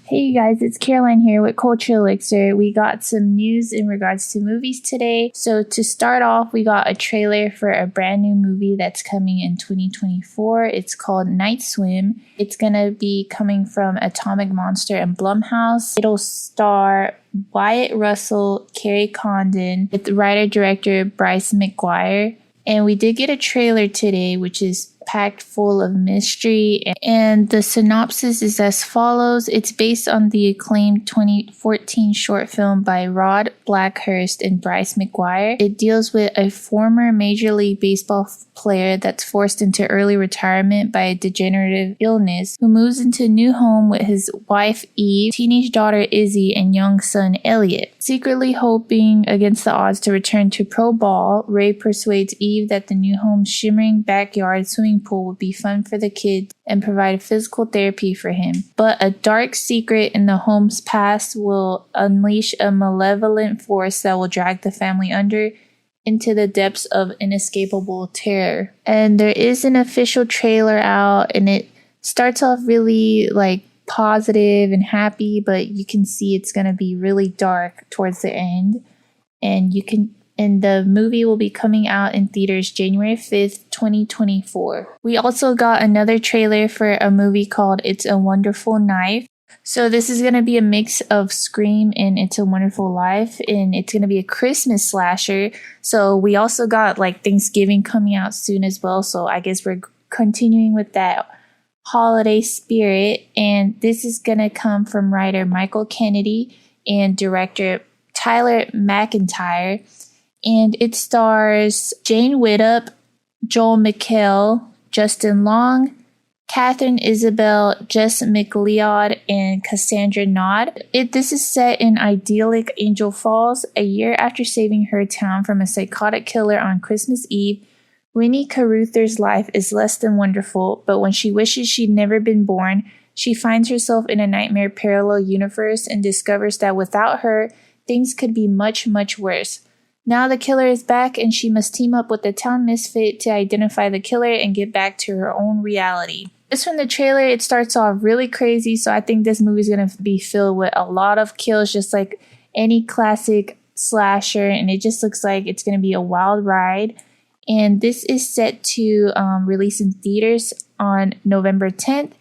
Hey you guys, it's Caroline here with Culture Elixir. We got some news in regards to movies today. So to start off, we got a trailer for a brand new movie that's coming in 2024. It's called Night Swim. It's gonna be coming from Atomic Monster and Blumhouse. It'll star Wyatt Russell, Carrie Condon, with writer-director Bryce McGuire. And we did get a trailer today, which is packed full of mystery. And the synopsis is as follows. It's based on the acclaimed 2014 short film by Rod Blackhurst and Bryce McGuire. It deals with a former Major League Baseball player that's forced into early retirement by a degenerative illness, who moves into a new home with his wife Eve, teenage daughter Izzy, and young son Elliot. Secretly hoping against the odds to return to pro ball, Ray persuades Eve that the new home's shimmering backyard swimming pool would be fun for the kid and provide physical therapy for him. But a dark secret in the home's past will unleash a malevolent force that will drag the family under into the depths of inescapable terror. And there is an official trailer out, and it starts off really positive and happy, but you can see it's going to be really dark towards the end. And the movie will be coming out in theaters January 5th, 2024. We also got another trailer for a movie called It's a Wonderful Knife. So this is going to be a mix of Scream and It's a Wonderful Life, and it's going to be a Christmas slasher. So we also got Thanksgiving coming out soon as well. So I guess we're continuing with that holiday spirit. And this is going to come from writer Michael Kennedy and director Tyler McIntyre. And it stars Jane Widdop, Joel McHale, Justin Long, Catherine Isabel, Jess McLeod, and Cassandra Nod. This is set in idyllic Angel Falls. A year after saving her town from a psychotic killer on Christmas Eve, Winnie Carruthers' life is less than wonderful, but when she wishes she'd never been born, she finds herself in a nightmare parallel universe and discovers that without her, things could be much, much worse. Now the killer is back, and she must team up with the town misfit to identify the killer and get back to her own reality. Just from the trailer, it starts off really crazy, so I think this movie is going to be filled with a lot of kills, just like any classic slasher, and it just looks like it's going to be a wild ride. And this is set to release in theaters on November 10th,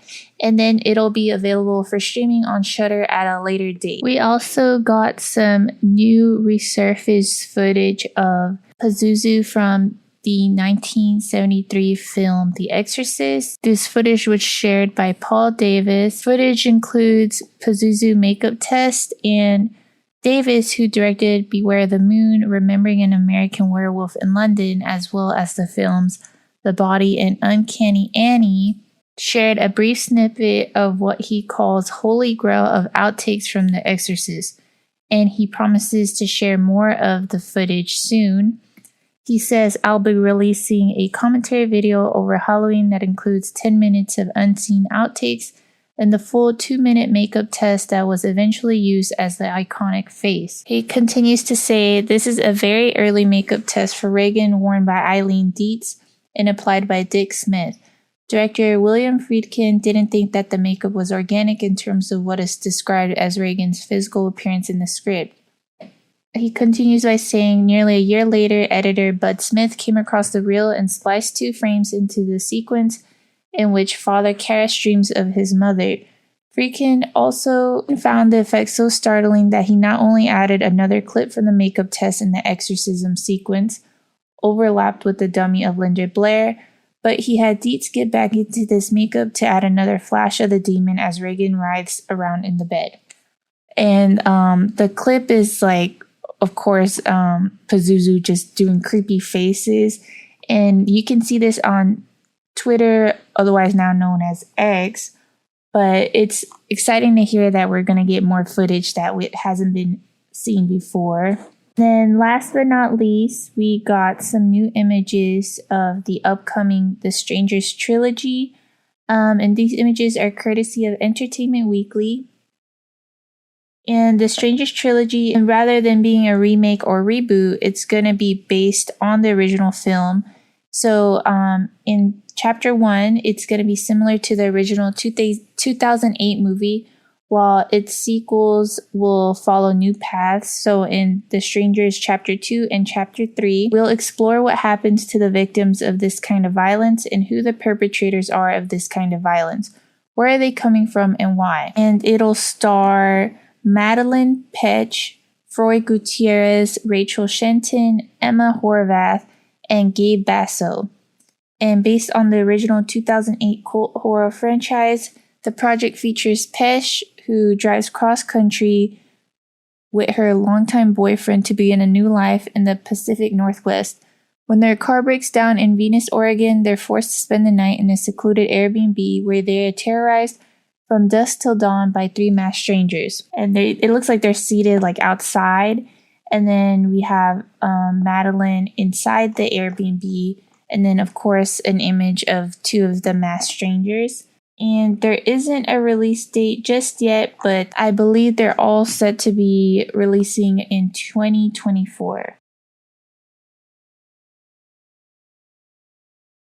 and then it'll be available for streaming on Shudder at a later date. We also got some new resurfaced footage of Pazuzu from the 1973 film The Exorcist. This footage was shared by Paul Davis. Footage includes Pazuzu makeup test and Davis, who directed Beware the Moon, Remembering an American Werewolf in London, as well as the films The Body and Uncanny Annie, shared a brief snippet of what he calls Holy Grail of outtakes from The Exorcist, and he promises to share more of the footage soon. He says, "I'll be releasing a commentary video over Halloween that includes 10 minutes of unseen outtakes and the full 2-minute makeup test that was eventually used as the iconic face." He continues to say, "This is a very early makeup test for Reagan worn by Eileen Dietz and applied by Dick Smith. Director William Friedkin didn't think that the makeup was organic in terms of what is described as Reagan's physical appearance in the script." He continues by saying, "Nearly a year later, editor Bud Smith came across the reel and spliced 2 frames into the sequence in which Father Karras dreams of his mother. Friedkin also found the effect so startling that he not only added another clip from the makeup test in the exorcism sequence, overlapped with the dummy of Linda Blair, but he had Dietz get back into this makeup to add another flash of the demon as Reagan writhes around in the bed." And the clip is of course, Pazuzu just doing creepy faces. And you can see this on Twitter, otherwise now known as X. But it's exciting to hear that we're going to get more footage that hasn't been seen before. Then last but not least, we got some new images of the upcoming The Strangers Trilogy. And these images are courtesy of Entertainment Weekly. And The Strangers Trilogy, and rather than being a remake or reboot, it's going to be based on the original film. So in Chapter 1, it's going to be similar to the original 2008 movie, while its sequels will follow new paths. So in The Strangers Chapter 2 and Chapter 3, we'll explore what happens to the victims of this kind of violence and who the perpetrators are of this kind of violence. Where are they coming from and why? And it'll star Madeline Petch, Froy Gutierrez, Rachel Shenton, Emma Horvath, and Gabe Basso. And based on the original 2008 cult horror franchise, the project features Pesh, who drives cross-country with her longtime boyfriend to begin a new life in the Pacific Northwest. When their car breaks down in Venus, Oregon, they're forced to spend the night in a secluded Airbnb where they are terrorized from dusk till dawn by 3 masked strangers. And it looks like they're seated like outside. And then we have Madeline inside the Airbnb. And then, of course, an image of 2 of the masked strangers. And there isn't a release date just yet, but I believe they're all set to be releasing in 2024.